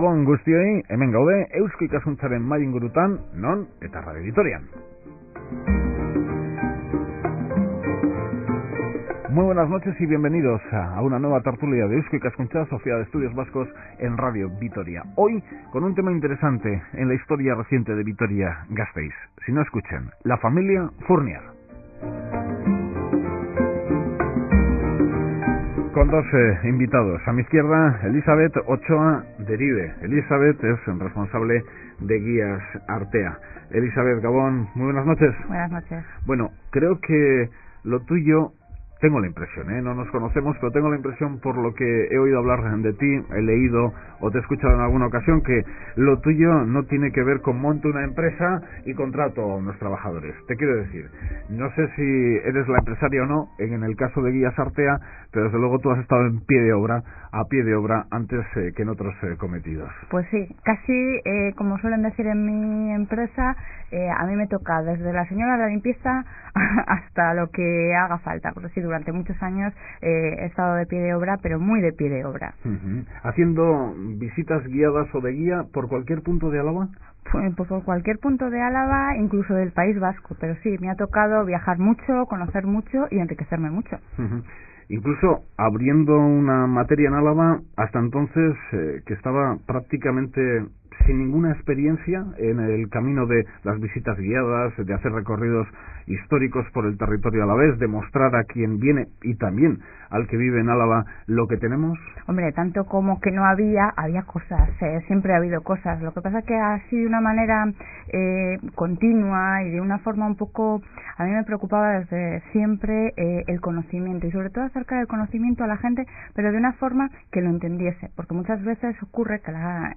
Gabon guztioi, hemen gaude, Eusko Ikaskuntzaren mahai ingurutan, non eta Radio Vitorian. Muy buenas noches y bienvenidos a una nueva tertulia de Eusko Ikaskuntza, Sociedad de Estudios Vascos en Radio Vitoria. Hoy con un tema interesante en la historia reciente de Vitoria-Gasteiz. Si no escuchen, la familia Fournier. Con dos invitados. A mi izquierda, Elizabeth Ochoa Derive. Elizabeth es responsable de Guías Artea. Elizabeth Gabón, muy buenas noches. Buenas noches. Bueno, creo que lo tuyo, tengo la impresión, no nos conocemos, pero tengo la impresión por lo que he oído hablar de ti, he leído o te he escuchado en alguna ocasión, que lo tuyo no tiene que ver con monto una empresa y contrato a unos trabajadores. Te quiero decir, no sé si eres la empresaria o no, en el caso de Guías Artea, pero desde luego tú has estado a pie de obra antes que en otros cometidos. Pues sí, casi como suelen decir en mi empresa, a mí me toca desde la señora de la limpieza hasta lo que haga falta, porque sí, durante muchos años he estado de pie de obra, pero muy de pie de obra. ¿Haciendo visitas guiadas o de guía por cualquier punto de Álava? Pues por cualquier punto de Álava, incluso del País Vasco, pero sí, me ha tocado viajar mucho, conocer mucho y enriquecerme mucho. Incluso abriendo una materia en Álava, hasta entonces que estaba prácticamente sin ninguna experiencia en el camino de las visitas guiadas, de hacer recorridos históricos por el territorio alavés, de mostrar a quien viene y también al que vive en Álava lo que tenemos. Hombre, tanto como que no había cosas, siempre ha habido cosas. Lo que pasa es que así de una manera continua y de una forma un poco, a mí me preocupaba desde siempre el conocimiento, y sobre todo acercar el conocimiento a la gente, pero de una forma que lo entendiese, porque muchas veces ocurre que la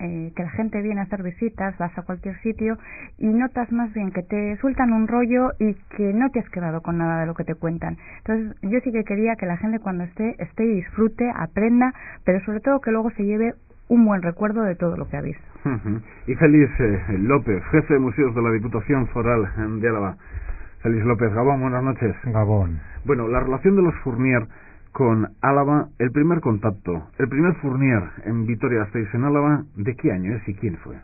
gente viene a hacer visitas, vas a cualquier sitio y notas más bien que te sueltan un rollo y que no te has quedado con nada de lo que te cuentan. Entonces yo sí que quería que la gente cuando esté y disfrute, aprenda, pero sobre todo que luego se lleve un buen recuerdo de todo lo que ha visto. Y Félix López, jefe de museos de la Diputación Foral de Álava. Félix López, Gabón, buenas noches. Gabón. Bueno, la relación de los Fournier con Álava, el primer contacto, el primer Fournier en Vitoria-Gasteiz en Álava, ¿de qué año es y quién fue?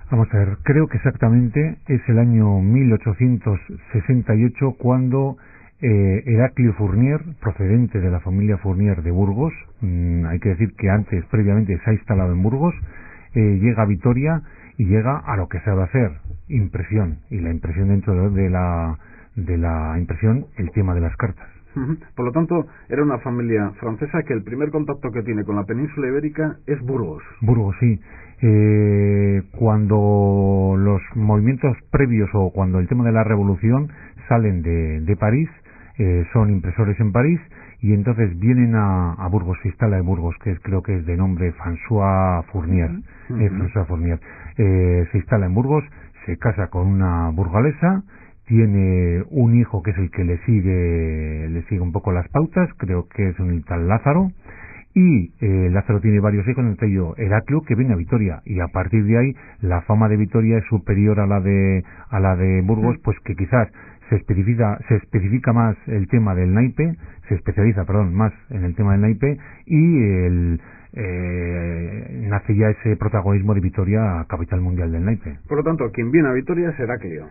Vamos a ver, creo que exactamente es el año 1868 cuando Heraclio Fournier, procedente de la familia Fournier de Burgos, hay que decir que antes, previamente, se ha instalado en Burgos, llega a Vitoria y llega a lo que sabe hacer, impresión, y la impresión dentro de la impresión, el tema de las cartas. Por lo tanto, era una familia francesa que el primer contacto que tiene con la península ibérica es Burgos. Burgos, sí. Cuando los movimientos previos o cuando el tema de la revolución salen de París, son impresores en París y entonces vienen a Burgos, se instala en Burgos, creo que es de nombre François Fournier. François Fournier. Se instala en Burgos, se casa con una burgalesa, tiene un hijo que es el que le sigue un poco las pautas, creo que es un tal Lázaro, y Lázaro tiene varios hijos, entre ellos Heraclio, que viene a Vitoria, y a partir de ahí la fama de Vitoria es superior a la de Burgos, pues que quizás se especifica más el tema del naipe, se especializa, más en el tema del naipe, y nace ya ese protagonismo de Vitoria, capital mundial del naipe. Por lo tanto, quien viene a Vitoria es Heraclio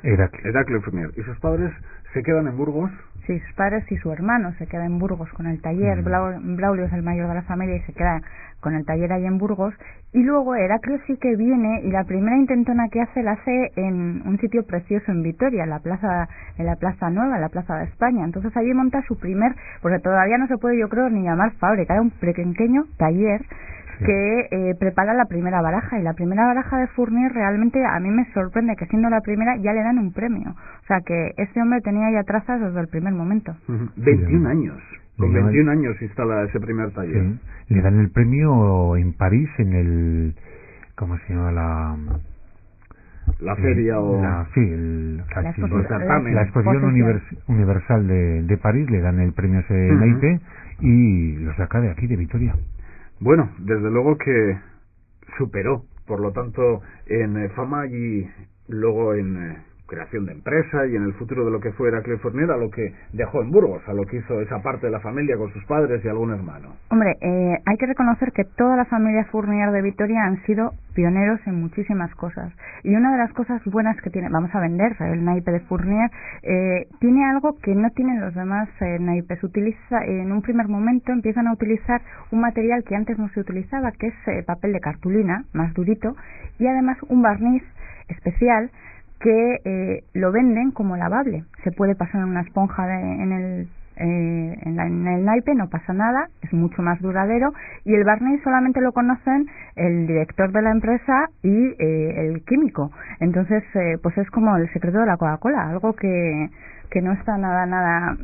Fournier. ¿Y sus padres se quedan en Burgos? Sí, sus padres y su hermano se quedan en Burgos con el taller. Braulio es el mayor de la familia y se queda con el taller ahí en Burgos. Y luego Heraclio sí que viene y la primera intentona que hace la hace en un sitio precioso en Vitoria, en la Plaza Nueva, en la Plaza de España. Entonces allí monta su primer, porque todavía no se puede, yo creo, ni llamar fábrica, era un pequeño taller que prepara la primera baraja, y la primera baraja de Fournier realmente a mí me sorprende que siendo la primera ya le dan un premio, o sea que este hombre tenía ya trazas desde el primer momento. 21 años. Con 21 años instala ese primer taller. Sí. Le dan el premio en París en el, ¿cómo se llama la feria o la exposición universal de París? Le dan el premio ese naipe y lo saca de aquí, de Vitoria. Bueno, desde luego que superó, por lo tanto, en fama y luego en creación de empresa y en el futuro de lo que fue Heraclio Fournier, a lo que dejó en Burgos, a lo que hizo esa parte de la familia con sus padres y algún hermano. Hombre, hay que reconocer que toda la familia Fournier de Vitoria han sido pioneros en muchísimas cosas, y una de las cosas buenas que tiene, vamos a vender el naipe de Fournier, tiene algo que no tienen los demás naipes. Utiliza, en un primer momento empiezan a utilizar un material que antes no se utilizaba, que es papel de cartulina, más durito, y además un barniz especial que lo venden como lavable. Se puede pasar en una esponja en el naipe, no pasa nada, es mucho más duradero, y el barniz solamente lo conocen el director de la empresa y el químico. Entonces, pues es como el secreto de la Coca-Cola, algo que no está nada,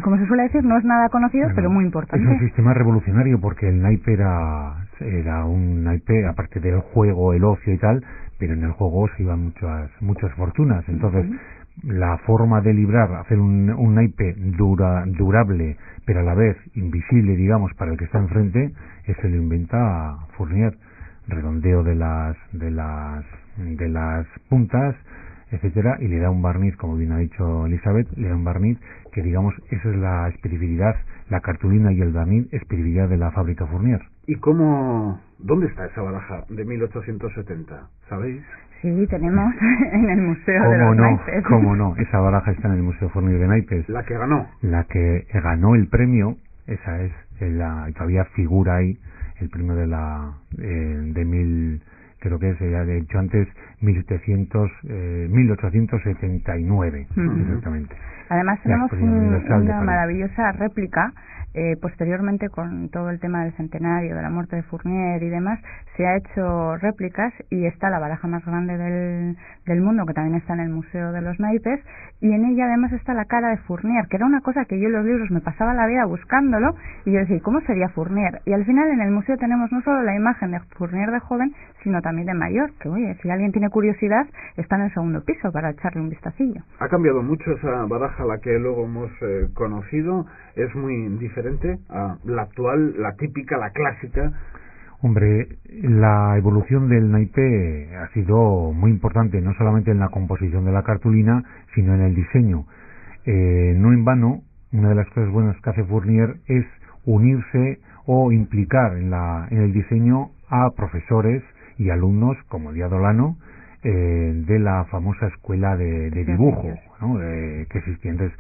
como se suele decir, no es nada conocido, bueno, pero muy importante. Es un sistema revolucionario porque el naipe era un naipe, aparte del juego, el ocio y tal, pero en el juego se iban muchas fortunas. Entonces, la forma de librar, hacer un naipe durable, pero a la vez invisible, digamos, para el que está enfrente, se lo inventa Fournier. Redondeo de las puntas, etcétera, y le da un barniz, como bien ha dicho Elizabeth, le da un barniz que, digamos, esa es la especificidad, la cartulina y el barniz, especificidad de la fábrica Fournier. ¿Y dónde está esa baraja de 1870? ¿Sabéis? Sí, tenemos en el Museo de los Naipes. ¿Cómo no? Esa baraja está en el Museo Fournier de Naipes. La que ganó. La que ganó el premio, esa es, todavía figura ahí, el premio de mil, creo que es, ya he dicho antes, 1879, exactamente. Además tenemos una maravillosa réplica. Posteriormente, con todo el tema del centenario de la muerte de Fournier y demás, se ha hecho réplicas, y está la baraja más grande del mundo, que también está en el Museo de los Naipes, y en ella además está la cara de Fournier, que era una cosa que yo en los libros me pasaba la vida buscándolo, y yo decía, ¿cómo sería Fournier? Y al final en el museo tenemos no solo la imagen de Fournier de joven, sino también de mayor, que oye, si alguien tiene curiosidad, está en el segundo piso para echarle un vistacillo. Ha cambiado mucho esa baraja, la que luego hemos conocido, es muy diferente a la actual, la típica, la clásica. Hombre, la evolución del naipe ha sido muy importante, no solamente en la composición de la cartulina, sino en el diseño. No en vano, una de las cosas buenas que hace Fournier es unirse o implicar en el diseño a profesores y alumnos como Díaz Olano, de la famosa escuela de dibujo, ¿no? Que existía. Entonces,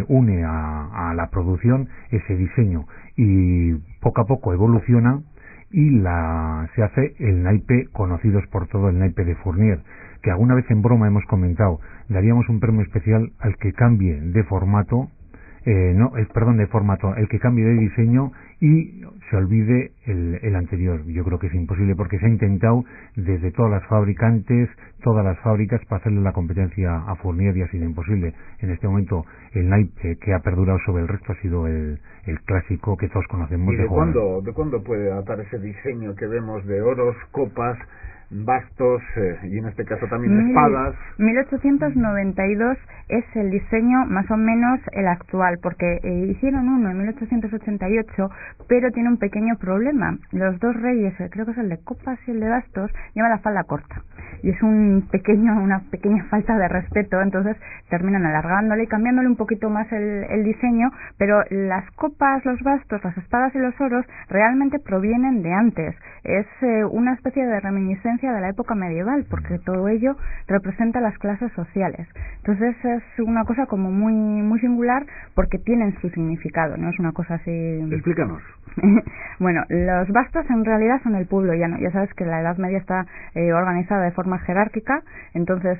une a la producción ese diseño, y poco a poco evoluciona y se hace el naipe conocidos por todo, el naipe de Fournier, que alguna vez en broma hemos comentado, daríamos un premio especial al que cambie de formato, el que cambie de diseño y se olvide el anterior. Yo creo que es imposible, porque se ha intentado desde todas las fabricantes, todas las fábricas, para hacerle la competencia a Fournier, y ha sido imposible. En este momento el naipe que ha perdurado sobre el resto ha sido el clásico que todos conocemos. ¿Y de cuándo puede datar ese diseño que vemos de oros, copas, bastos y en este caso también espadas? 1892 es el diseño más o menos el actual, porque hicieron uno en 1888, pero tiene un pequeño problema. Los dos reyes, creo que es el de copas y el de bastos, llevan la falda corta, y es una pequeña falta de respeto. Entonces terminan alargándole y cambiándole un poquito más el diseño, pero las copas, los bastos, las espadas y los oros realmente provienen de antes. Es una especie de reminiscencia de la época medieval, porque todo ello representa las clases sociales. Entonces es una cosa como muy muy singular, porque tienen su significado, no es una cosa así. Explícanos. Bueno, los bastos en realidad son el pueblo llano. Ya sabes que la Edad Media está organizada de forma jerárquica, entonces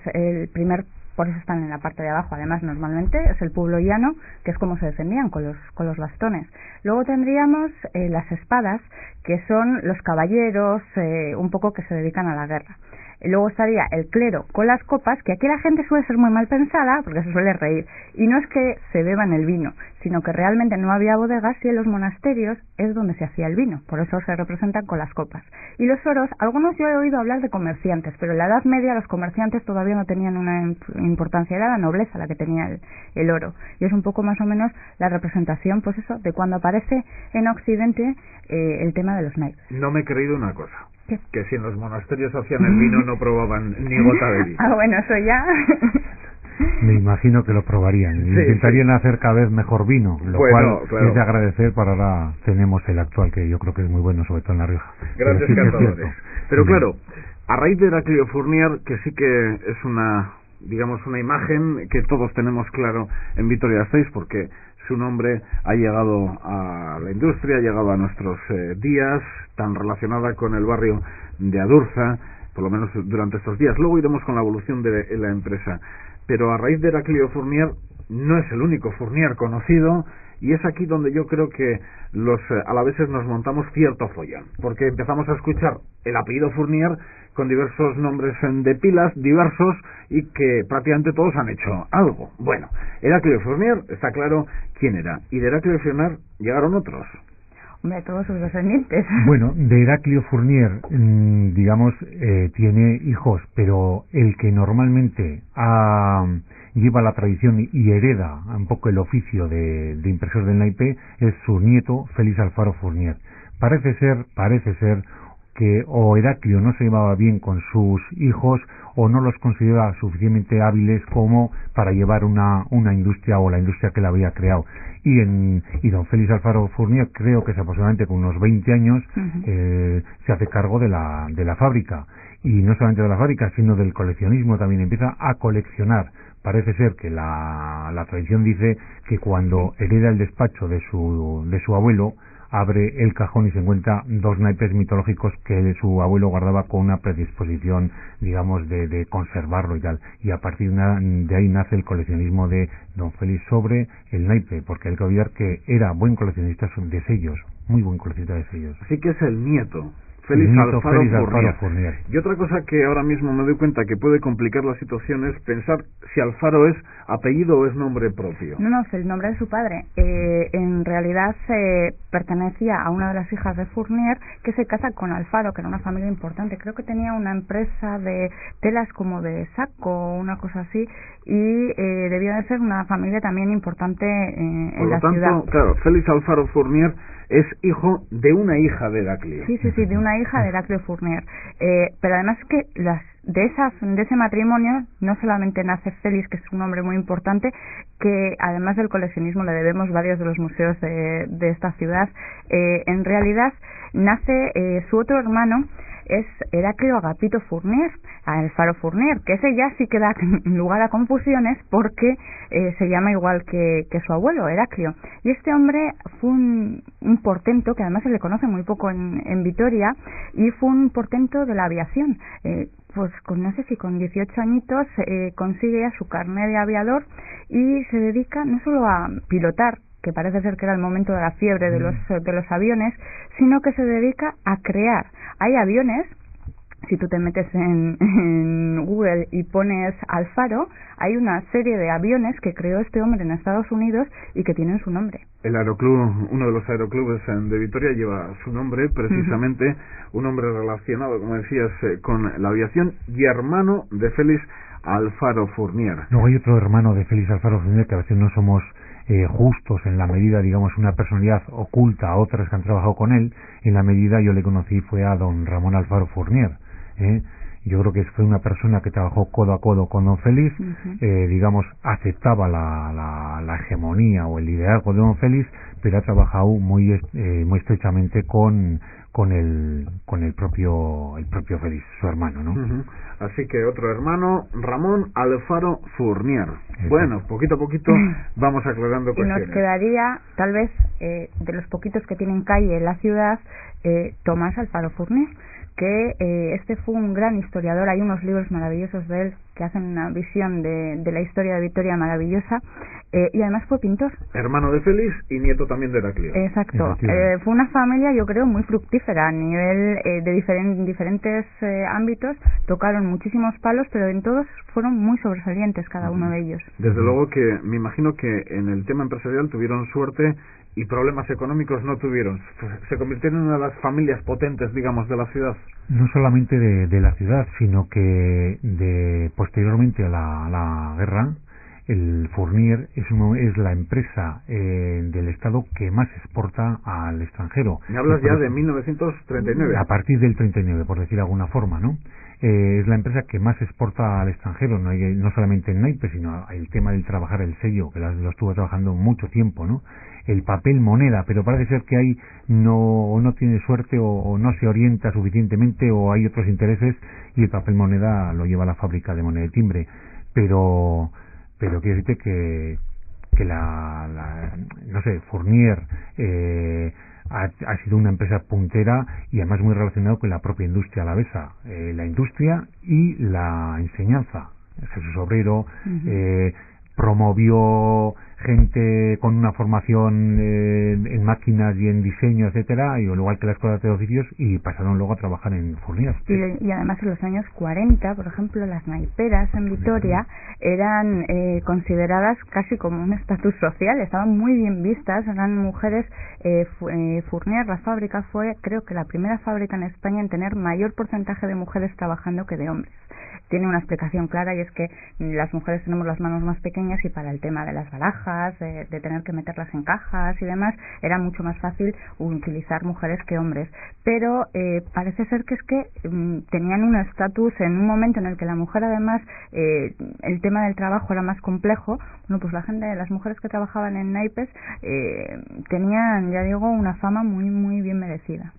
por eso están en la parte de abajo. Además, normalmente es el pueblo llano, que es como se defendían con los bastones. Luego tendríamos las espadas, que son los caballeros, un poco que se dedican a la guerra. Luego estaría el clero con las copas, que aquí la gente suele ser muy mal pensada porque se suele reír, y no es que se beban el vino, sino que realmente no había bodegas, y en los monasterios es donde se hacía el vino, por eso se representan con las copas. Y los oros, algunos yo he oído hablar de comerciantes, pero en la Edad Media los comerciantes todavía no tenían una importancia, era la nobleza la que tenía el oro, y es un poco más o menos la representación, pues eso, de cuando aparece en Occidente el tema de los naipes. No me he creído una cosa. ¿Qué? Que si en los monasterios hacían el vino no probaban ni gota de vino. Bueno, eso ya. Me imagino que lo probarían. Sí, Intentarían hacer cada vez mejor vino, lo cual es de agradecer. Para ahora tenemos el actual, que yo creo que es muy bueno, sobre todo en La Rioja. Grandes cantadores. Pero claro, a raíz de Heraclio Fournier, que sí que es una, digamos, una imagen que todos tenemos claro en Vitoria-Gasteiz, porque su nombre ha llegado a la industria, ha llegado a nuestros días, tan relacionada con el barrio de Adurza, por lo menos durante estos días. Luego iremos con la evolución de la empresa. Pero a raíz de Heraclio Fournier, no es el único Fournier conocido, y es aquí donde yo creo que los alaveses nos montamos cierto follón, porque empezamos a escuchar el apellido Fournier con diversos nombres de pilas diversos y que prácticamente todos han hecho algo. Bueno, Heraclio Fournier, está claro quién era, y de Heraclio Fournier llegaron otros. Hombre, todos sus descendientes. Bueno, de Heraclio Fournier, digamos, tiene hijos, pero el que normalmente lleva la tradición y hereda un poco el oficio de impresor del naipe es su nieto, Félix Alfaro Fournier. Parece ser que o Heraclio no se llevaba bien con sus hijos o no los consideraba suficientemente hábiles como para llevar una industria o la industria que él había creado. Y don Félix Alfaro Fournier, creo que es aproximadamente con unos 20 años, se hace cargo de la fábrica. Y no solamente de la fábrica, sino del coleccionismo también. Empieza a coleccionar. Parece ser que la tradición dice que cuando hereda el despacho de su abuelo, abre el cajón y se encuentra dos naipes mitológicos que su abuelo guardaba con una predisposición, digamos, de conservarlo y tal. Y a partir de ahí nace el coleccionismo de don Félix sobre el naipe, porque hay que olvidar que era buen coleccionista de sellos, muy buen coleccionista de sellos. Así que es el nieto. Félix Alfaro Fournier. Y otra cosa que ahora mismo me doy cuenta que puede complicar la situación es pensar si Alfaro es apellido o es nombre propio. No, es el nombre de su padre. En realidad pertenecía a una de las hijas de Fournier, que se casa con Alfaro, que era una familia importante. Creo que tenía una empresa de telas como de saco o una cosa así, y debía de ser una familia también importante en la ciudad. Por lo tanto, claro, Félix Alfaro Fournier es hijo de una hija de Heraclio. Sí, de una hija de Heraclio Fournier. Pero además que de ese matrimonio no solamente nace Félix, que es un hombre muy importante, que además del coleccionismo le debemos varios de los museos de esta ciudad. En realidad nace su otro hermano, es Heraclio Agapito Fournier, Alfaro Fournier, que ese ya sí que da lugar a confusiones porque se llama igual que su abuelo, Heraclio. Y este hombre fue un portento, que además se le conoce muy poco en Vitoria, y fue un portento de la aviación. Pues no sé si con 18 añitos consigue ya su carnet de aviador y se dedica no solo a pilotar, que parece ser que era el momento de la fiebre de los aviones, sino que se dedica a crear. Hay aviones, si tú te metes en Google y pones Alfaro, hay una serie de aviones que creó este hombre en Estados Unidos y que tienen su nombre. El aeroclub, uno de los aeroclubes de Vitoria lleva su nombre, precisamente, un hombre relacionado, como decías, con la aviación y hermano de Félix Alfaro Fournier. Luego hay otro hermano de Félix Alfaro Fournier que a veces no somos justos en la medida, digamos, una personalidad oculta a otras que han trabajado con él. En la medida yo le conocí fue a don Ramón Alfaro Fournier. Yo creo que fue una persona que trabajó codo a codo con don Félix, digamos, aceptaba la hegemonía o el liderazgo de don Félix, pero ha trabajado muy estrechamente con el propio Félix, su hermano, ¿no? Así que otro hermano, Ramón Alfaro Fournier. Bueno, poquito a poquito vamos aclarando cuestiones. Y nos quedaría, tal vez, de los poquitos que tienen calle en la ciudad, Tomás Alfaro Fournier, que este fue un gran historiador. Hay unos libros maravillosos de él que hacen una visión de la historia de Vitoria maravillosa, y además fue pintor. Hermano de Félix y nieto también de Heraclio. Exacto. Fue una familia, yo creo, muy fructífera a nivel de diferentes ámbitos. Tocaron muchísimos palos, pero en todos fueron muy sobresalientes cada uno de ellos. Desde luego que me imagino que en el tema empresarial tuvieron suerte y problemas económicos no tuvieron. Se convirtieron en una de las familias potentes, digamos, de la ciudad. No solamente de la ciudad, sino que posteriormente a la guerra, el Fournier es la empresa del Estado que más exporta al extranjero. Me hablas ya de 1939. A partir del 39, por decir de alguna forma, ¿no? Es la empresa que más exporta al extranjero, no solamente el naipe, sino el tema del trabajar el sello, que lo estuvo trabajando mucho tiempo, ¿no? El papel moneda, pero parece ser que ahí no tiene suerte o no se orienta suficientemente o hay otros intereses y el papel moneda lo lleva a la fábrica de moneda de timbre. Pero quiero decirte que no sé, Fournier ha sido una empresa puntera y además muy relacionado con la propia industria alavesa, la industria y la enseñanza. Jesús Obrero promovió gente con una formación en máquinas y en diseño, etcétera, y igual que las escuelas de oficios, y pasaron luego a trabajar en Fournier. Y además en los años 40, por ejemplo, las naiperas en Vitoria eran consideradas casi como un estatus social, estaban muy bien vistas, eran mujeres. Fournier, la fábrica, fue creo que la primera fábrica en España en tener mayor porcentaje de mujeres trabajando que de hombres. Tiene una explicación clara, y es que las mujeres tenemos las manos más pequeñas y para el tema de las barajas, de tener que meterlas en cajas y demás, era mucho más fácil utilizar mujeres que hombres. Pero parece ser que es que tenían un estatus en un momento en el que la mujer, además, el tema del trabajo era más complejo. Bueno, pues las mujeres que trabajaban en naipes tenían, ya digo, una fama muy, muy bien merecida.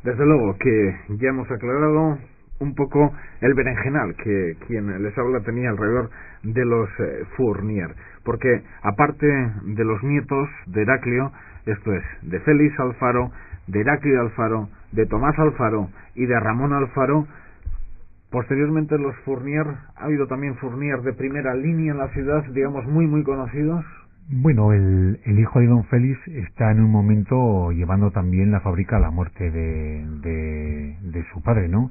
Desde luego que ya hemos aclarado un poco el berenjenal que quien les habla tenía alrededor de los Fournier, porque aparte de los nietos de Heraclio, esto es, de Félix Alfaro, de Heraclio Alfaro, de Tomás Alfaro y de Ramón Alfaro, posteriormente los Fournier, ha habido también Fournier de primera línea en la ciudad, digamos muy muy conocidos. Bueno, el hijo de don Félix está en un momento llevando también la fábrica a la muerte de su padre, ¿no?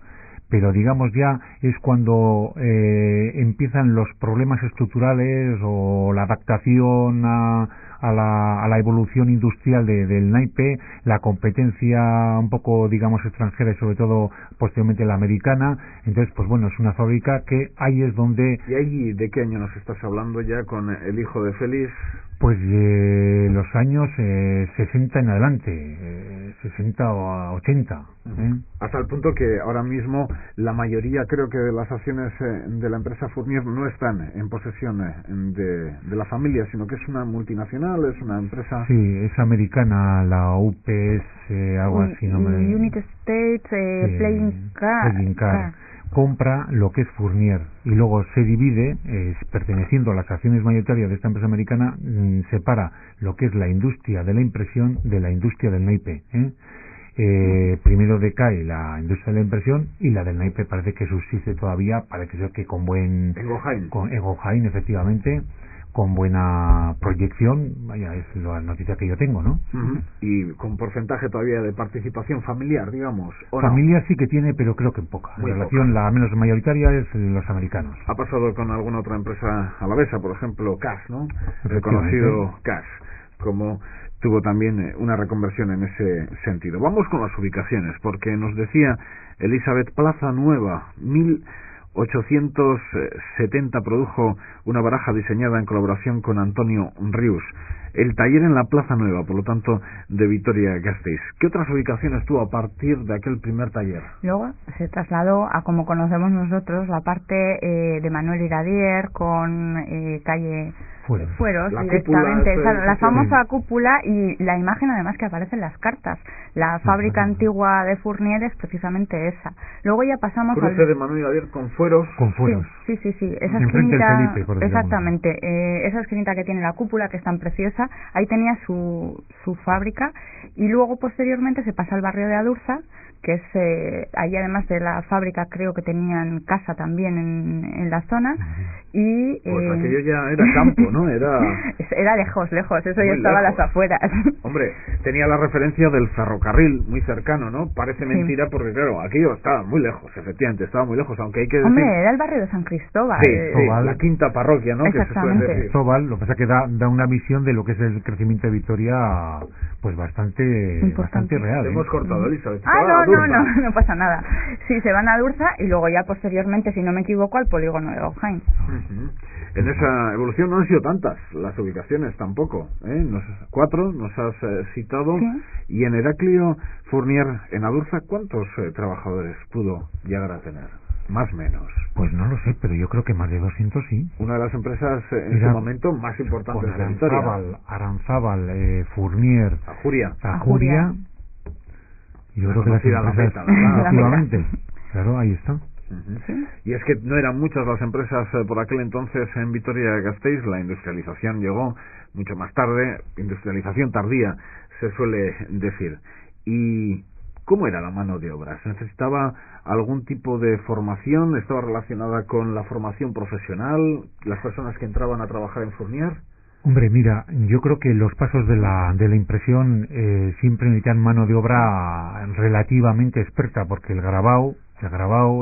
Pero digamos ya es cuando empiezan los problemas estructurales o la adaptación a la evolución industrial del naipe, la competencia un poco, digamos, extranjera y sobre todo posteriormente la americana. Entonces, pues bueno, es una fábrica que ahí es donde... ¿Y ahí de qué año nos estás hablando ya con el hijo de Félix? Pues los años 60 en adelante, 60 o 80. Hasta el punto que ahora mismo la mayoría, creo que de las acciones de la empresa Fournier no están en posesión de la familia, sino que es una multinacional, es una empresa... Sí, es americana, la UPS, algo así. United States, Playing Car. Compra lo que es Fournier y luego se divide, perteneciendo a las acciones mayoritarias de esta empresa americana, separa lo que es la industria de la impresión de la industria del naipe. Primero decae la industria de la impresión y la del naipe parece que subsiste todavía, parece ser que con buen... Egoheim, efectivamente, con buena proyección, vaya, es la noticia que yo tengo, ¿no? Y con porcentaje todavía de participación familiar, digamos, ¿o familia no? Sí que tiene, pero creo que poca. Muy en relación, poca. La menos mayoritaria es los americanos. Ha pasado con alguna otra empresa alavesa, por ejemplo, Cash, ¿no? El conocido Cash, como tuvo también una reconversión en ese sentido. Vamos con las ubicaciones, porque nos decía Elizabeth, Plaza Nueva, 1870 produjo una baraja diseñada en colaboración con Antonio Rius. El taller en la Plaza Nueva, por lo tanto, de Vitoria-Gasteiz. ¿Qué otras ubicaciones tuvo a partir de aquel primer taller? Luego se trasladó a, como conocemos nosotros, la parte de Manuel Iradier con calle Fueros, directamente. La famosa cúpula y la imagen además que aparece en las cartas. La fábrica antigua de Fournier es precisamente esa. Luego ya pasamos al cruce de Manuel Iradier con Fueros. Sí. Esa esquinita, exactamente. Esa esquinita que tiene la cúpula, que es tan preciosa, ahí tenía su fábrica, y luego posteriormente se pasa al barrio de Adurza, que es ahí, además de la fábrica, creo que tenían casa también en la zona. Y pues aquello ya era campo, ¿no? Era lejos, eso ya muy estaba lejos. a las afueras. Hombre, tenía la referencia del ferrocarril muy cercano, ¿no? Parece mentira porque, claro, aquello estaba muy lejos, efectivamente, estaba muy lejos, aunque hay que decir... Hombre, era el barrio de San Cristóbal. Sí, la quinta parroquia, ¿no? Que se suele decir. Cristóbal, lo que pasa es que da una visión de lo que es el crecimiento de Vitoria, pues bastante real. Hemos cortado, Elizabeth. No pasa nada. Sí, se van a Durza y luego ya posteriormente, si no me equivoco, al polígono de Gojain. En esa evolución no han sido tantas las ubicaciones tampoco, ¿eh? 4 nos has citado, ¿sí? Y en Heraclio Fournier, en Adurza, ¿cuántos trabajadores pudo llegar a tener? Más o menos. Pues no lo sé, pero yo creo que más de 200 sí. Una de las empresas en su momento más importantes de Vitoria. Aranzábal, Fournier, Ajuria. Yo creo que las empresas, efectivamente. Claro, ahí está. ¿Sí? Y es que no eran muchas las empresas por aquel entonces en Vitoria-Gasteiz. La industrialización llegó mucho más tarde, industrialización tardía se suele decir. ¿Y cómo era la mano de obra? ¿Se necesitaba algún tipo de formación? ¿Estaba relacionada con la formación profesional? ¿Las personas que entraban a trabajar en Fournier? Hombre, mira, yo creo que los pasos de la impresión siempre necesitan mano de obra relativamente experta, porque el grabado,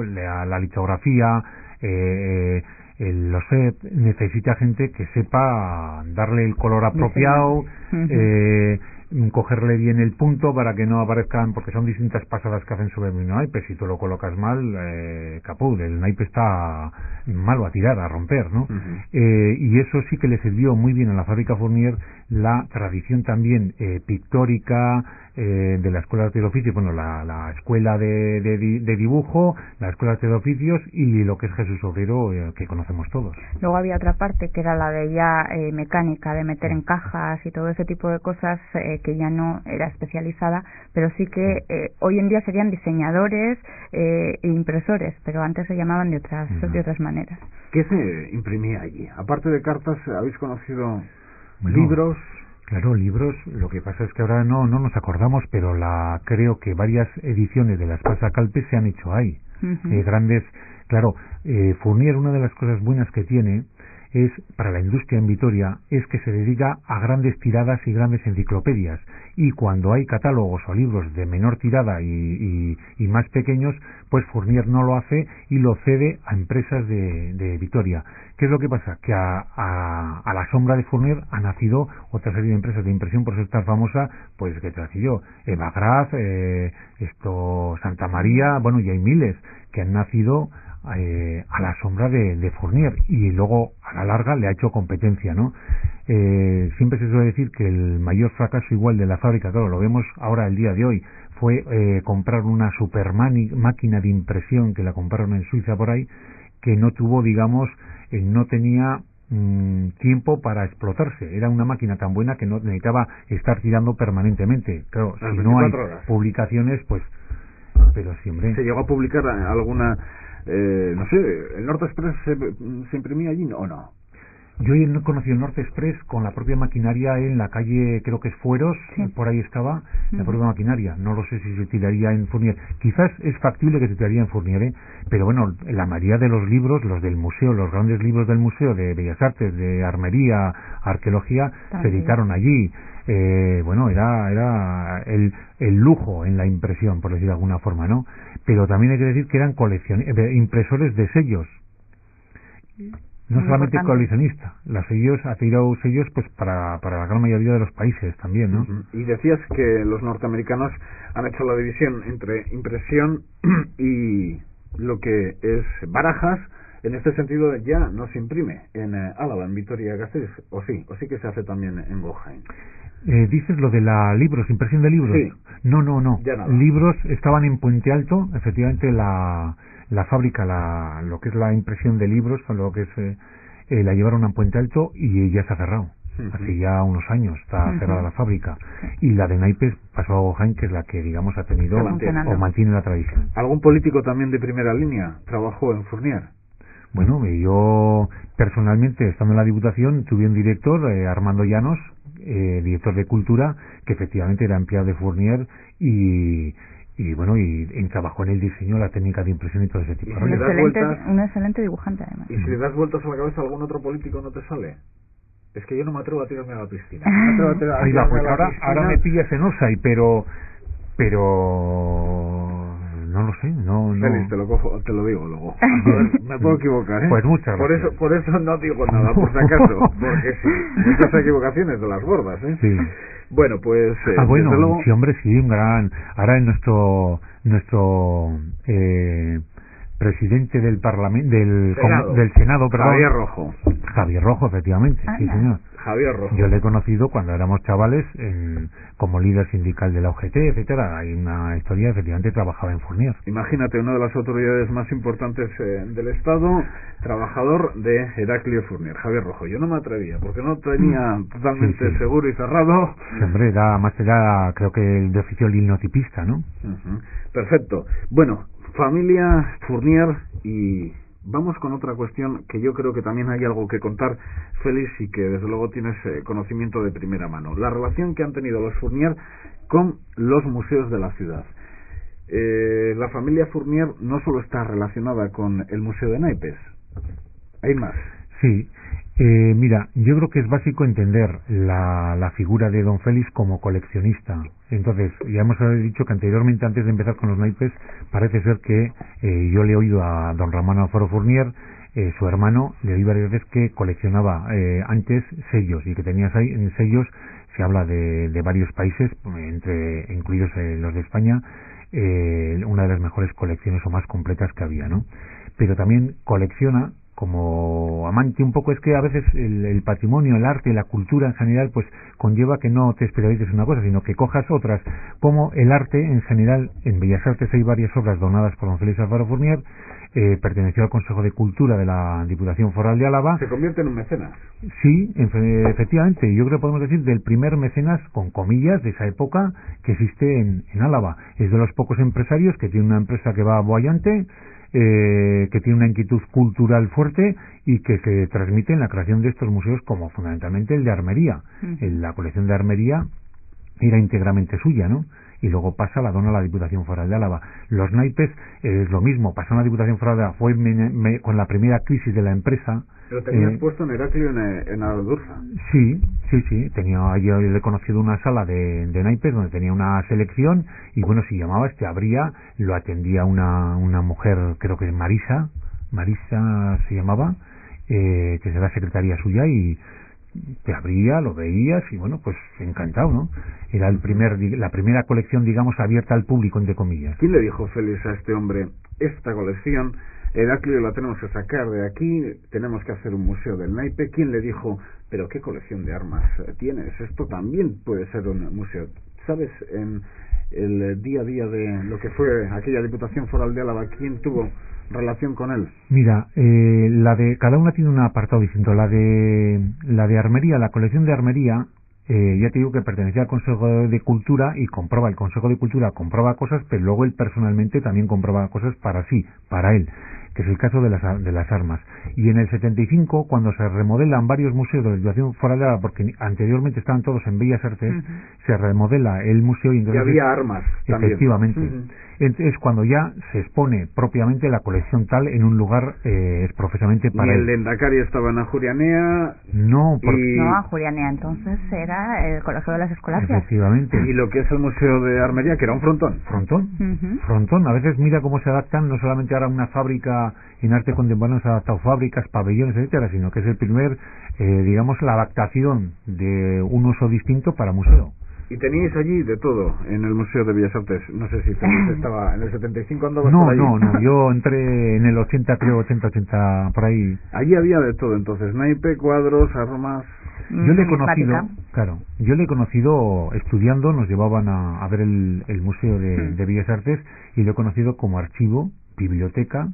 la litografía, el OSEP, necesita gente que sepa darle el color apropiado, cogerle bien el punto para que no aparezcan, porque son distintas pasadas que hacen sobre el mismo naipe. Si tú lo colocas mal, caput, el naipe está malo a tirar, a romper, ¿no? Y eso sí que le sirvió muy bien a la fábrica Fournier la tradición también pictórica de la escuela de arte de oficios, bueno, la escuela de dibujo, la escuela de arte de oficios y lo que es Jesús Obrero, que conocemos todos. Luego había otra parte que era la de ya mecánica, de meter en cajas y todo ese tipo de cosas, que ya no era especializada, pero sí que hoy en día serían diseñadores e impresores, pero antes se llamaban de otras maneras. ¿Qué se imprimía allí? Aparte de cartas, ¿habéis conocido libros? Claro, libros. Lo que pasa es que ahora no nos acordamos, pero creo que varias ediciones de la Espasa Calpe se han hecho ahí. Grandes. Claro, Fournier, una de las cosas buenas que tiene es, para la industria en Vitoria, es que se dedica a grandes tiradas y grandes enciclopedias, y cuando hay catálogos o libros de menor tirada y más pequeños, pues Fournier no lo hace y lo cede a empresas de Vitoria. ¿Qué es lo que pasa? Que a la sombra de Fournier ha nacido otra serie de empresas de impresión, por eso es tan famosa, pues que te decía yo, Eva Graf, Santa María, bueno, y hay miles que han nacido a la sombra de Fournier, y luego a la larga le ha hecho competencia, ¿no? Siempre se suele decir que el mayor fracaso igual de la fábrica, claro, lo vemos ahora el día de hoy, fue comprar una super máquina de impresión que la compraron en Suiza por ahí, que no tuvo, digamos, no tenía tiempo para explotarse. Era una máquina tan buena que no necesitaba estar tirando permanentemente. Claro, si no hay publicaciones, pues, pero siempre. ¿Se llegó a publicar alguna, no sé, el Norte Express se imprimía allí o no? Yo he conocido el Norte Express con la propia maquinaria en la calle, creo que es Fueros, por ahí estaba, la propia maquinaria. No lo sé si se tiraría en Fournier. Quizás es factible que se tiraría en Fournier, pero bueno, la mayoría de los libros, los del museo, los grandes libros del Museo de Bellas Artes, de Armería, Arqueología, se editaron allí. Bueno, era el lujo en la impresión, por decir de alguna forma, ¿no? Pero también hay que decir que eran impresores de sellos. No muy solamente coleccionista, los sellos, ha tirado sellos pues para la gran mayoría de los países también, ¿no? Y decías que los norteamericanos han hecho la división entre impresión y lo que es barajas. En este sentido ya no se imprime en Álava, en Vitoria-Gasteiz, o sí que se hace también en Gojain. Dices lo de libros, impresión de libros. Sí. No. Ya nada. Libros estaban en Puente Alto, efectivamente la fábrica, lo que es la impresión de libros, lo que es la llevaron a Puente Alto y ya se ha cerrado. Hace ya unos años está cerrada la fábrica. Y la de naipes pasó a Gojain, que es la que, digamos, ha tenido o mantiene la tradición. ¿Algún político también de primera línea trabajó en Fournier? Bueno, yo personalmente, estando en la Diputación, tuve un director, Armando Llanos, director de Cultura, que efectivamente era empleado de Fournier y bueno, y trabajó en el diseño, la técnica de impresión y todo ese tipo de cosas. Un excelente dibujante, además. ¿Y si le das vueltas a la cabeza a algún otro político no te sale? Es que yo no me atrevo a tirarme a la piscina. No me atrevo a tirarme Ahí va, pues a la piscina. ahora me pillas en Osai, pero no lo sé, no. Félix, te lo digo luego. A ver, me puedo equivocar, ¿eh? Pues muchas gracias. Por eso no digo nada, por si acaso, porque sí, muchas equivocaciones de las gordas, ¿eh? Sí. Bueno, pues bueno, desde luego... sí, hombre, sí, un gran... Ahora en nuestro presidente del Parlamento, del Senado, perdón. Javier Rojo, efectivamente, sí, señor. Javier Rojo. Yo le he conocido cuando éramos chavales como líder sindical de la UGT, etcétera. Hay una historia, efectivamente trabajaba en Fournier. Imagínate, una de las autoridades más importantes del Estado, trabajador de Heraclio Fournier, Javier Rojo. Yo no me atrevía, porque no tenía totalmente seguro y cerrado. Sí, hombre, era creo que de oficio linotipista, ¿no? Perfecto. Bueno, familia Fournier, y vamos con otra cuestión que yo creo que también hay algo que contar, Félix, y que desde luego tienes conocimiento de primera mano. La relación que han tenido los Fournier con los museos de la ciudad. La familia Fournier no solo está relacionada con el Museo de Naipes, hay más. Sí. Mira, yo creo que es básico entender la figura de don Félix como coleccionista. Entonces, ya hemos dicho que anteriormente, antes de empezar con los naipes, parece ser que yo le he oído a don Ramón Alfaro Fournier, su hermano, le oí varias veces que coleccionaba antes sellos, y que tenía en sellos, se habla de varios países, incluidos los de España, una de las mejores colecciones o más completas que había, ¿no? Pero también colecciona como amante un poco, es que a veces el patrimonio, el arte, la cultura en general, pues conlleva que no te especialices en una cosa, sino que cojas otras, como el arte en general. En Bellas Artes hay varias obras donadas por don Félix Alfaro Fournier, perteneció al Consejo de Cultura de la Diputación Foral de Álava. ¿Se convierte en un mecenas? Sí, efectivamente, yo creo que podemos decir del primer mecenas, con comillas, de esa época que existe en Álava. Es de los pocos empresarios que tiene una empresa que va boyante, que tiene una inquietud cultural fuerte y que se transmite en la creación de estos museos, como fundamentalmente el de Armería. La colección de Armería era íntegramente suya, ¿no? Y luego la dona a la Diputación Foral de Álava. Los naipes es lo mismo, pasó a la Diputación Foral de Álava, fue con la primera crisis de la empresa. ¿Pero tenías puesto en Heraclio en Aldurza? Sí, yo le he conocido una sala de naipes donde tenía una selección, y bueno, si llamabas te abría, lo atendía una mujer, creo que es Marisa se llamaba, que será secretaria suya, y te abría, lo veías y bueno, pues encantado, ¿no? Era la primera colección, digamos, abierta al público, entre comillas. ¿Quién le dijo, Félix, a este hombre, esta colección, Heraclio, la tenemos que sacar de aquí, tenemos que hacer un museo del naipe? ¿Quién le dijo, pero qué colección de armas tienes? Esto también puede ser un museo. ¿Sabes, en el día a día de lo que fue aquella Diputación Foral de Álava, quién tuvo relación con él? Mira, cada una tiene un apartado distinto. La de Armería, la colección de Armería, ya te digo que pertenecía al Consejo de Cultura, y el Consejo de Cultura compraba cosas, pero luego él personalmente también compraba cosas para él, que es el caso de las armas. Y en el 75, cuando se remodelan varios museos de la Diputación Foral de Álava, porque anteriormente estaban todos en Bellas Artes, se remodela el museo, y entonces y había armas efectivamente también. Es cuando ya se expone propiamente la colección tal en un lugar profesamente para él. Y el Lendakari estaba en Ajurianea. No, Ajurianea entonces era el Colegio de las Escolapias. Efectivamente. Y lo que es el Museo de Armería, que era un frontón. Frontón. A veces mira cómo se adaptan, no solamente ahora una fábrica en arte contemporáneo, se ha adaptado fábricas, pabellones, etcétera, sino que es el primer, digamos, la adaptación de un uso distinto para museo. Y teníais allí de todo en el Museo de Bellas Artes. No sé si estaba en el 75 andabas por allí. No, yo entré en el 80, creo, 80, por ahí. Allí había de todo entonces, naipe, cuadros, armas. Yo le he conocido estudiando, nos llevaban a ver el Museo de Bellas Artes, y lo he conocido como archivo, biblioteca,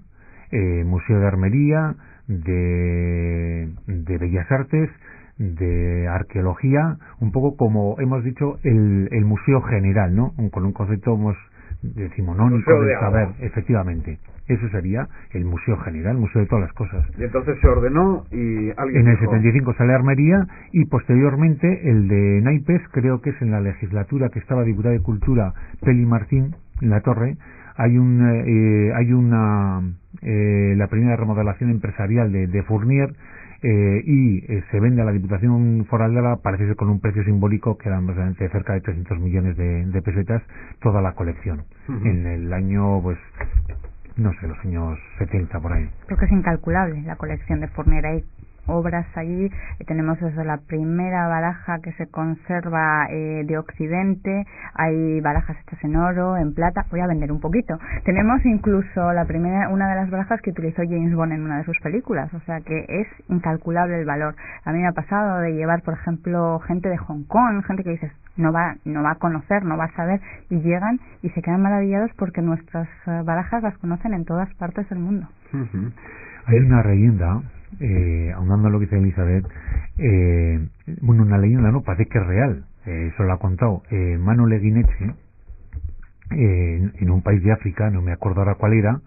Museo de Armería, de Bellas Artes, de arqueología, un poco como hemos dicho el museo general, ¿no? Con un concepto decimonónico del saber, efectivamente. Eso sería el museo general, el museo de todas las cosas. Y entonces se ordenó y alguien en el 75 sale Armería, y posteriormente el de naipes, creo que es en la legislatura que estaba diputado de Cultura Peli Martín en la Torre, hay la primera remodelación empresarial de Fournier, se vende a la Diputación Foral de Álava, parece ser con un precio simbólico que eran básicamente cerca de 300 millones de pesetas toda la colección. En el año, pues, no sé, los años 70 por ahí. Creo que es incalculable la colección de Fournier. Hay obras allí, tenemos desde la primera baraja que se conserva de Occidente, hay barajas hechas en oro, en plata. Voy a vender un poquito. Tenemos incluso una de las barajas que utilizó James Bond en una de sus películas, o sea que es incalculable el valor. A mí me ha pasado de llevar, por ejemplo, gente de Hong Kong, gente que dices no va a conocer, no va a saber, y llegan y se quedan maravillados porque nuestras barajas las conocen en todas partes del mundo. Hay una leyenda, ahondando en lo que dice Elizabeth, bueno, una leyenda, no, parece que es real, eso lo ha contado Manu Leguineche, en un país de África, no me acuerdo ahora cuál era,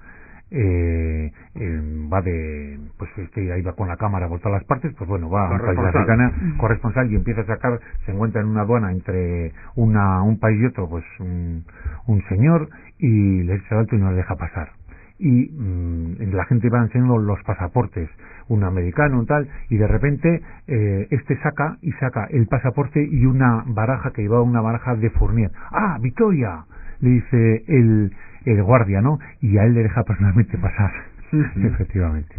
va de, pues ahí va con la cámara por todas las partes, pues bueno, va a un país africano, corresponsal, y empieza a sacar, se encuentra en una aduana entre un país y otro, pues un señor, y le echa alto y no le deja pasar. Y la gente va enseñando los pasaportes, un americano, un tal, y de repente saca el pasaporte y una baraja que llevaba una baraja de Fournier. ¡Ah, Victoria! Le dice el guardia, ¿no? Y a él le deja personalmente pasar. Efectivamente.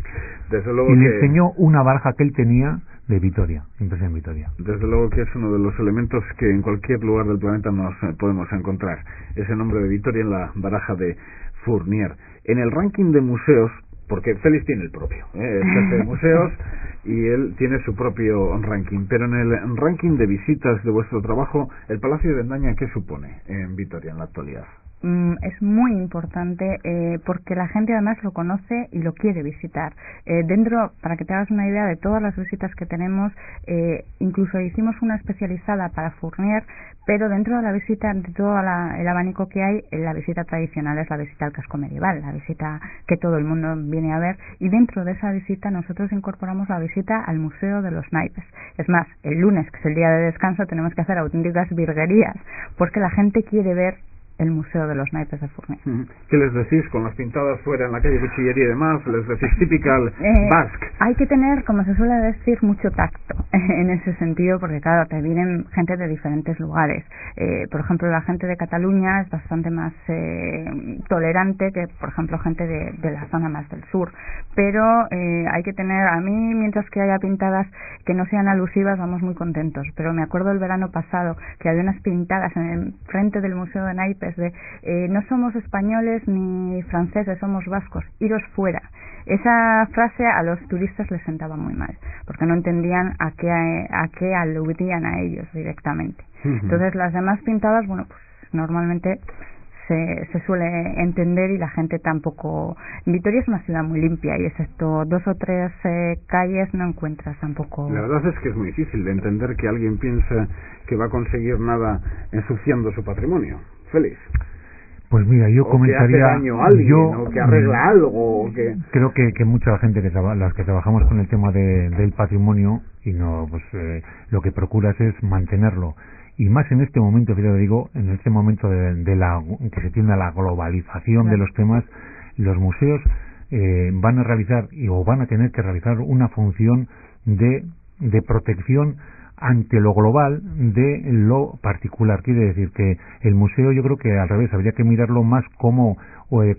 Desde luego y le enseñó una baraja que él tenía de Vitoria, impresión Vitoria. Desde luego que es uno de los elementos que en cualquier lugar del planeta nos podemos encontrar. Ese nombre de Vitoria en la baraja de Fournier. En el ranking de museos, porque Félix tiene el propio, el jefe de museos, y él tiene su propio ranking, pero en el ranking de visitas de vuestro trabajo, el Palacio de Bendaña, ¿qué supone en Vitoria en la actualidad? Es muy importante porque la gente además lo conoce y lo quiere visitar. Dentro, para que te hagas una idea de todas las visitas que tenemos, incluso hicimos una especializada para Fournier, pero dentro de la visita, de todo el abanico que hay, la visita tradicional es la visita al casco medieval, la visita que todo el mundo viene a ver, y dentro de esa visita nosotros incorporamos la visita al Museo de los Naipes. Es más, el lunes, que es el día de descanso, tenemos que hacer auténticas virguerías, porque la gente quiere ver el Museo de los Naipes de Fournier. ¿Qué les decís con las pintadas fuera en la calle Cuchillería y demás? ¿Les decís typical basque? Hay que tener, como se suele decir, mucho tacto en ese sentido, porque claro, te vienen gente de diferentes lugares. Por ejemplo, la gente de Cataluña es bastante más tolerante que, por ejemplo, gente de la zona más del sur. Pero hay que tener, a mí, mientras que haya pintadas que no sean alusivas, vamos muy contentos. Pero me acuerdo el verano pasado que había unas pintadas en el frente del Museo de Naipes de no somos españoles ni franceses, somos vascos, iros fuera. Esa frase a los turistas les sentaba muy mal, porque no entendían a qué aludían a ellos directamente. Entonces las demás pintadas, bueno, pues normalmente se suele entender y la gente tampoco. Vitoria es una ciudad muy limpia y excepto 2 o 3 calles no encuentras tampoco. La verdad es que es muy difícil de entender que alguien piensa que va a conseguir nada ensuciando su patrimonio. Félix. Pues mira, yo comentaría, que hace daño a alguien, o que arregla algo, o que... Creo que mucha gente las que trabajamos con el tema del patrimonio y no, pues lo que procuras es mantenerlo. Y más en este momento, que te digo, en este momento que se tiende a la globalización de los temas, los museos van a realizar o van a tener que realizar una función de protección ante lo global de lo particular. Quiere decir que el museo, yo creo que al revés, habría que mirarlo más como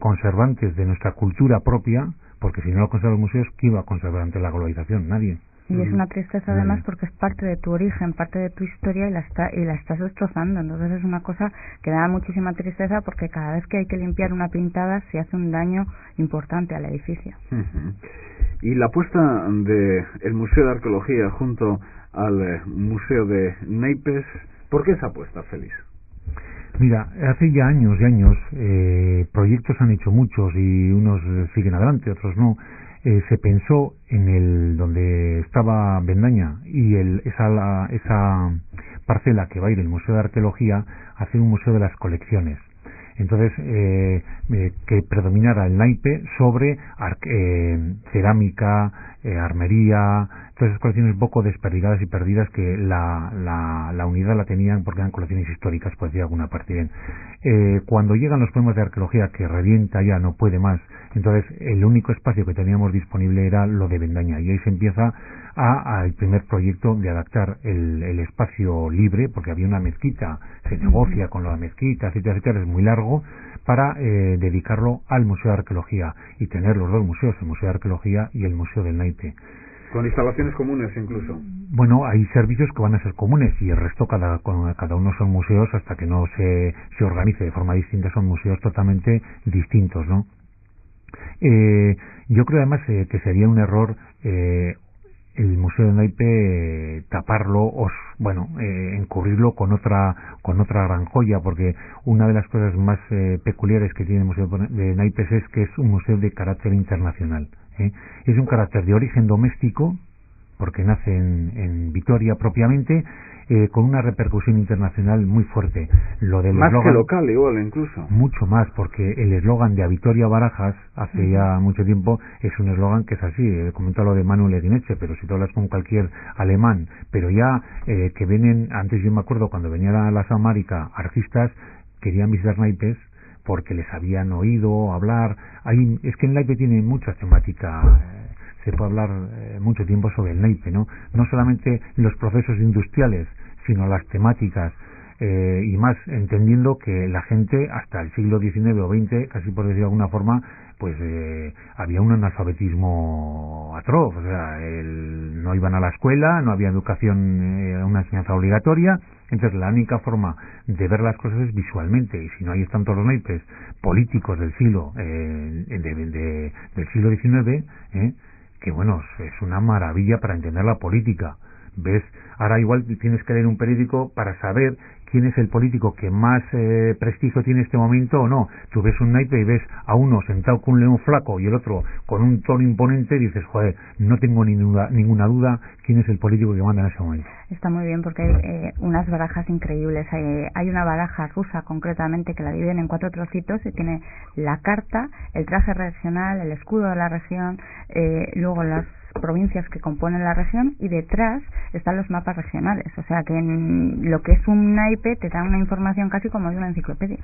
conservantes de nuestra cultura propia, porque si no lo conservan los museos, ¿quién va a conservar ante la globalización? Nadie. Y es una tristeza además porque es parte de tu origen, parte de tu historia y la estás destrozando. Entonces es una cosa que da muchísima tristeza porque cada vez que hay que limpiar una pintada se hace un daño importante al edificio. Y la apuesta de el Museo de Arqueología junto al Museo de Naipes, ¿por qué esa apuesta, Félix? Mira, hace ya años y años, proyectos han hecho muchos y unos siguen adelante, otros no. Se pensó en donde estaba Bendaña y esa parcela que va a ir el Museo de Arqueología, hacer un museo de las colecciones. Entonces, que predominara el naipe sobre cerámica, armería, todas esas colecciones un poco desperdigadas y perdidas que la unidad la tenían porque eran colecciones históricas, por decir alguna parte. Bien, cuando llegan los poemas de arqueología, que revienta ya, no puede más, entonces el único espacio que teníamos disponible era lo de Bendaña, y ahí se empieza al primer proyecto de adaptar el espacio libre, porque había una mezquita, se negocia con la mezquita, etcétera, etcétera, es muy largo, para dedicarlo al Museo de Arqueología y tener los dos museos, el Museo de Arqueología y el Museo del Naipe. Con instalaciones comunes incluso. Bueno, hay servicios que van a ser comunes y el resto cada uno son museos hasta que no se organice de forma distinta, son museos totalmente distintos, ¿no? Yo creo además que sería un error el Museo del Naipe taparlo encubrirlo con otra gran joya, porque una de las cosas más peculiares que tiene el Museo de Naipes es que es un museo de carácter internacional. Es un carácter de origen doméstico, porque nace en Vitoria propiamente, con una repercusión internacional muy fuerte. Lo del más eslogan, que local, igual incluso. Mucho más, porque el eslogan de A Vitoria Barajas, hace ya mucho tiempo, es un eslogan que es así. He comentado lo de Manuel Erinetxe, pero si tú hablas con cualquier alemán, pero ya que vienen, antes yo me acuerdo cuando venían a la Samárica artistas, querían visitar naipes, porque les habían oído hablar. Es que el naipe tiene mucha temática, se puede hablar mucho tiempo sobre el naipe, ¿no? No solamente los procesos industriales, sino las temáticas, y más entendiendo que la gente hasta el siglo XIX o XX, casi por decir de alguna forma, pues había un analfabetismo atroz, o sea, no iban a la escuela, no había educación, una enseñanza obligatoria. Entonces la única forma de ver las cosas es visualmente, y si no, ahí están todos los naipes políticos del siglo del siglo XIX, que bueno, es una maravilla para entender la política. ¿Ves? Ahora igual tienes que leer un periódico para saber quién es el político que más prestigio tiene en este momento o no. Tú ves un naipe y ves a uno sentado con un león flaco y el otro con un toro imponente, y dices, joder, no tengo ninguna duda quién es el político que manda en ese momento. Está muy bien, porque hay unas barajas increíbles. Hay una baraja rusa concretamente que la dividen en 4 trocitos y tiene la carta, el traje regional, el escudo de la región, luego las provincias que componen la región, y detrás están los mapas regionales. O sea que en lo que es un naipe te da una información casi como de una enciclopedia.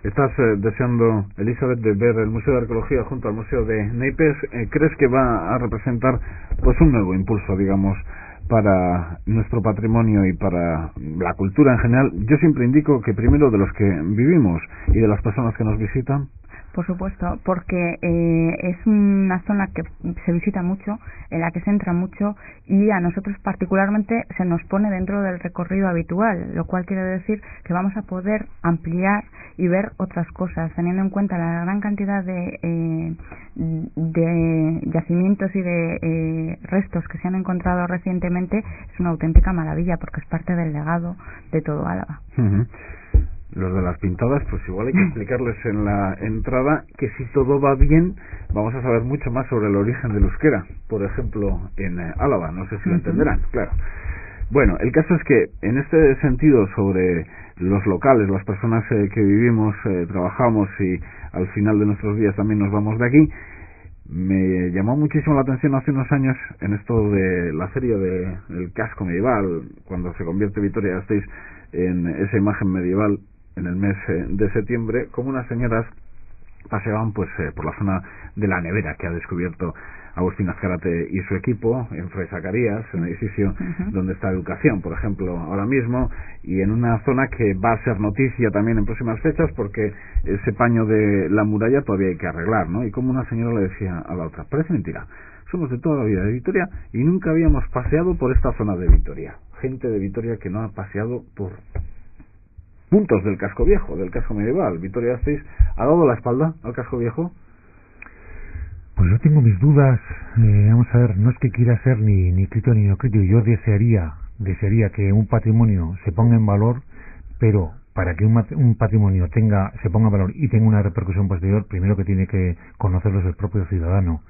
Estás deseando, Elizabeth, de ver el Museo de Arqueología junto al Museo de Naipes. ¿Crees que va a representar pues un nuevo impulso, digamos, para nuestro patrimonio y para la cultura en general? Yo siempre indico que primero de los que vivimos y de las personas que nos visitan. Por supuesto, porque es una zona que se visita mucho, en la que se entra mucho, y a nosotros particularmente se nos pone dentro del recorrido habitual, lo cual quiere decir que vamos a poder ampliar y ver otras cosas, teniendo en cuenta la gran cantidad de yacimientos y de restos que se han encontrado recientemente. Es una auténtica maravilla, porque es parte del legado de todo Álava. Los de las pintadas, pues igual hay que explicarles en la entrada que si todo va bien vamos a saber mucho más sobre el origen del euskera, por ejemplo en Álava, no sé si lo entenderán, claro. Bueno, el caso es que en este sentido sobre los locales, las personas que vivimos, trabajamos y al final de nuestros días también nos vamos de aquí, me llamó muchísimo la atención hace unos años en esto de la feria del casco medieval, cuando se convierte Vitoria-Gasteiz en esa imagen medieval en el mes de septiembre, como unas señoras paseaban pues por la zona de la nevera que ha descubierto Agustín Azcárate y su equipo en Fray Zacarías, en el edificio donde está Educación, por ejemplo, ahora mismo, y en una zona que va a ser noticia también en próximas fechas, porque ese paño de la muralla todavía hay que arreglar, ¿no? Y como una señora le decía a la otra, parece mentira, somos de toda la vida de Vitoria y nunca habíamos paseado por esta zona de Vitoria. Gente de Vitoria que no ha paseado por puntos del casco viejo, del casco medieval. Vitoria-Gasteiz ha dado la espalda al casco viejo. Pues yo tengo mis dudas. Vamos a ver, no es que quiera ser ni crítico ni no crítico. Yo desearía que un patrimonio se ponga en valor, pero para que un patrimonio se ponga en valor y tenga una repercusión posterior, primero que tiene que conocerlo es el propio ciudadano,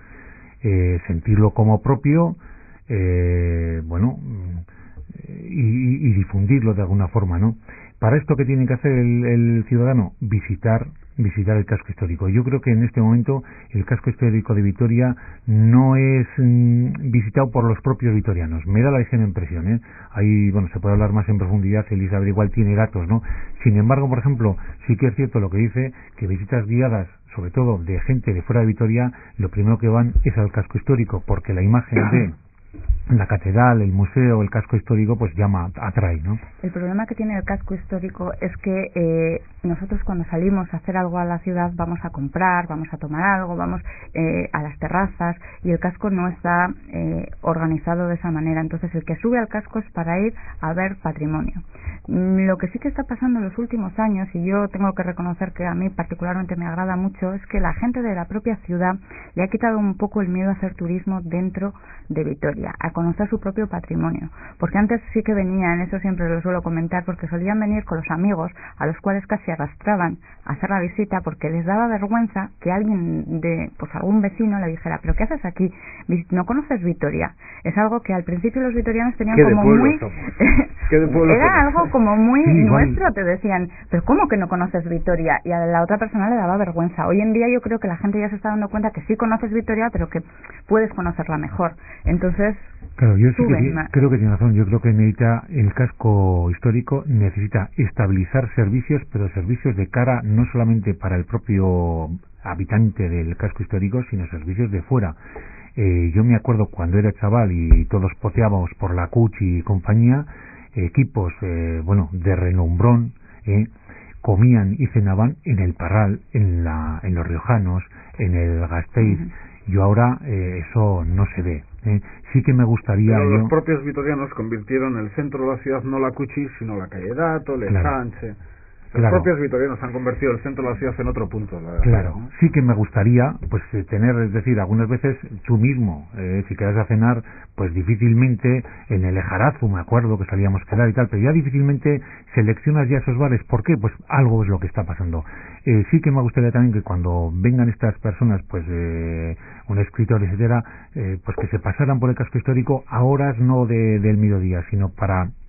sentirlo como propio, y difundirlo de alguna forma, ¿no? Para esto, ¿qué tiene que hacer el ciudadano? Visitar visitar el casco histórico. Yo creo que en este momento el casco histórico de Vitoria no es visitado por los propios vitorianos. Me da la ligera impresión, ¿eh? Ahí, bueno, se puede hablar más en profundidad, Elizabeth igual tiene datos, ¿no? Sin embargo, por ejemplo, sí que es cierto lo que dice, que visitas guiadas, sobre todo de gente de fuera de Vitoria, lo primero que van es al casco histórico, porque la imagen de la catedral, el museo, el casco histórico, pues llama, atrae, ¿no? El problema que tiene el casco histórico es que nosotros cuando salimos a hacer algo a la ciudad vamos a comprar, vamos a tomar algo, vamos a las terrazas, y el casco no está organizado de esa manera. Entonces el que sube al casco es para ir a ver patrimonio. Lo que sí que está pasando en los últimos años, y yo tengo que reconocer que a mí particularmente me agrada mucho, es que la gente de la propia ciudad le ha quitado un poco el miedo a hacer turismo dentro de Vitoria, a conocer su propio patrimonio, porque antes sí que venían, eso siempre lo suelo comentar, porque solían venir con los amigos a los cuales casi arrastraban a hacer la visita porque les daba vergüenza que alguien de, pues algún vecino le dijera, pero ¿qué haces aquí? ¿No conoces Vitoria? Es algo que al principio los vitorianos tenían como muy era algo como muy nuestro, te decían, pero ¿cómo que no conoces Vitoria? Y a la otra persona le daba vergüenza. Hoy en día yo creo que la gente ya se está dando cuenta que sí conoces Vitoria, pero que puedes conocerla mejor. Entonces, claro, yo sí creo que tiene razón. Yo creo que necesita, el casco histórico necesita estabilizar servicios, pero servicios de cara no solamente para el propio habitante del casco histórico, sino servicios de fuera. Yo me acuerdo cuando era chaval y todos poteábamos por la Cuchi y compañía, equipos de renombrón, comían y cenaban en el Parral, en los Riojanos, en el Gasteiz. Yo ahora eso no se ve. Sí que me gustaría... Pero los propios vitorianos convirtieron el centro de la ciudad no la Cuchi, sino la calle Dato, Le Sánchez. Los propios vitorianos han convertido el centro de la ciudad en otro punto. Claro, ¿no? Sí que me gustaría pues tener, es decir, algunas veces tú mismo, si quedas a cenar, pues difícilmente en el Ejarazu, me acuerdo que salíamos a quedar y tal, pero ya difícilmente seleccionas ya esos bares. ¿Por qué? Pues algo es lo que está pasando. Sí que me gustaría también que cuando vengan estas personas, pues un escritor, etcétera, pues que se pasaran por el casco histórico a horas no del mediodía, sino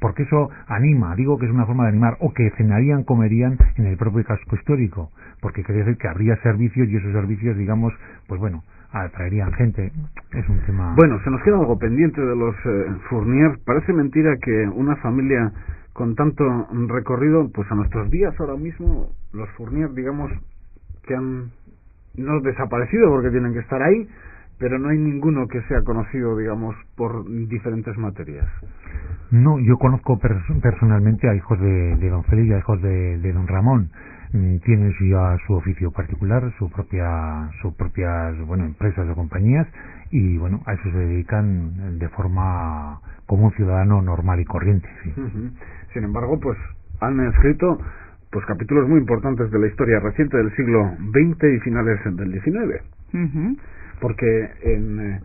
porque eso anima, digo que es una forma de animar, o que cenarían, comerían en el propio casco histórico, porque quiere decir que habría servicios y esos servicios, digamos, pues bueno, atraerían gente. Es un tema... Bueno, se nos queda algo pendiente de los Fournier. Parece mentira que una familia con tanto recorrido, pues a nuestros días ahora mismo, los Fournier, digamos, que han no desaparecido porque tienen que estar ahí, pero no hay ninguno que sea conocido, digamos, por diferentes materias. No, yo conozco personalmente a hijos de don Félix y a hijos de don Ramón. Tienen ya su oficio particular, sus propias empresas o compañías, y bueno, a eso se dedican de forma como un ciudadano normal y corriente. Sí. Sin embargo, pues han escrito pues capítulos muy importantes de la historia reciente del siglo XX y finales del XIX. Porque en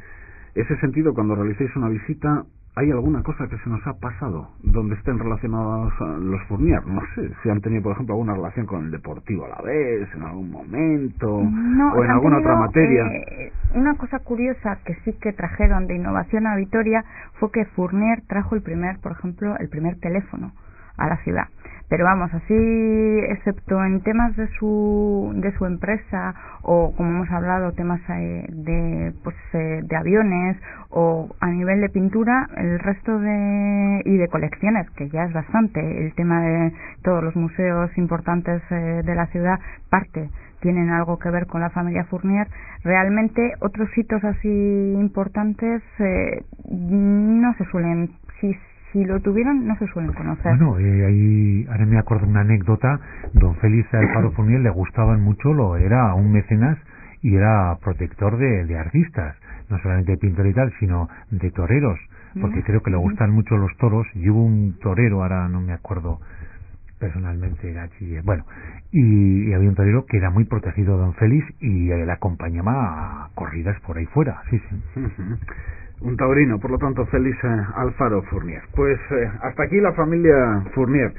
ese sentido, cuando realicéis una visita, ¿hay alguna cosa que se nos ha pasado donde estén relacionados los Fournier? No sé, si han tenido, por ejemplo, alguna relación con el Deportivo Alavés en algún momento, o en alguna otra materia. Una cosa curiosa que sí que trajeron de innovación a Vitoria fue que Fournier trajo el primer teléfono a la ciudad. Pero vamos, así, excepto en temas de su empresa, o como hemos hablado, temas de aviones, o a nivel de pintura, el resto y de colecciones, que ya es bastante, el tema de todos los museos importantes de la ciudad, tienen algo que ver con la familia Fournier. Realmente otros hitos así importantes no se suelen, si lo tuvieron, no se suelen conocer. Bueno, ahí ahora me acuerdo una anécdota. Don Félix Alfaro Fournier le gustaban mucho, era un mecenas y era protector de artistas, no solamente de pintor y tal, sino de toreros, porque creo que le gustan mucho los toros, y hubo un torero, ahora no me acuerdo personalmente, y había un torero que era muy protegido de don Félix y le acompañaba a corridas por ahí fuera, sí. Un taurino, por lo tanto, Félix Alfaro Fournier. Pues hasta aquí la familia Fournier,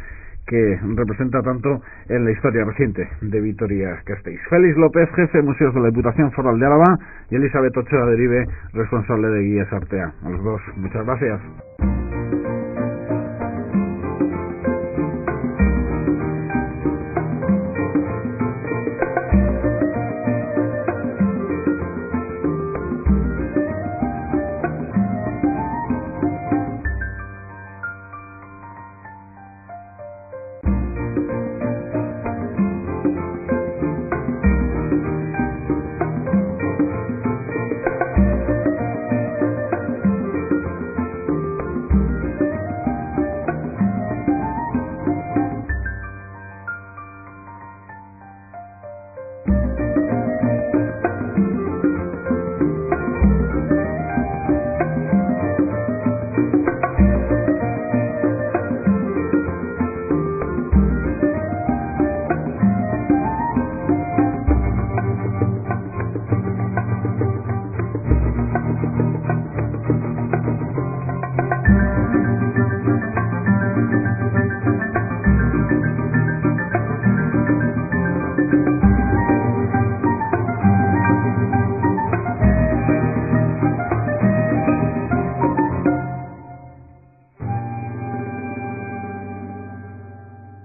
que representa tanto en la historia reciente de Vitoria-Gasteiz. Félix López, jefe de museos de la Diputación Foral de Álava, y Elizabeth Ochoa Derive, responsable de Guías Artea. A los dos, muchas gracias.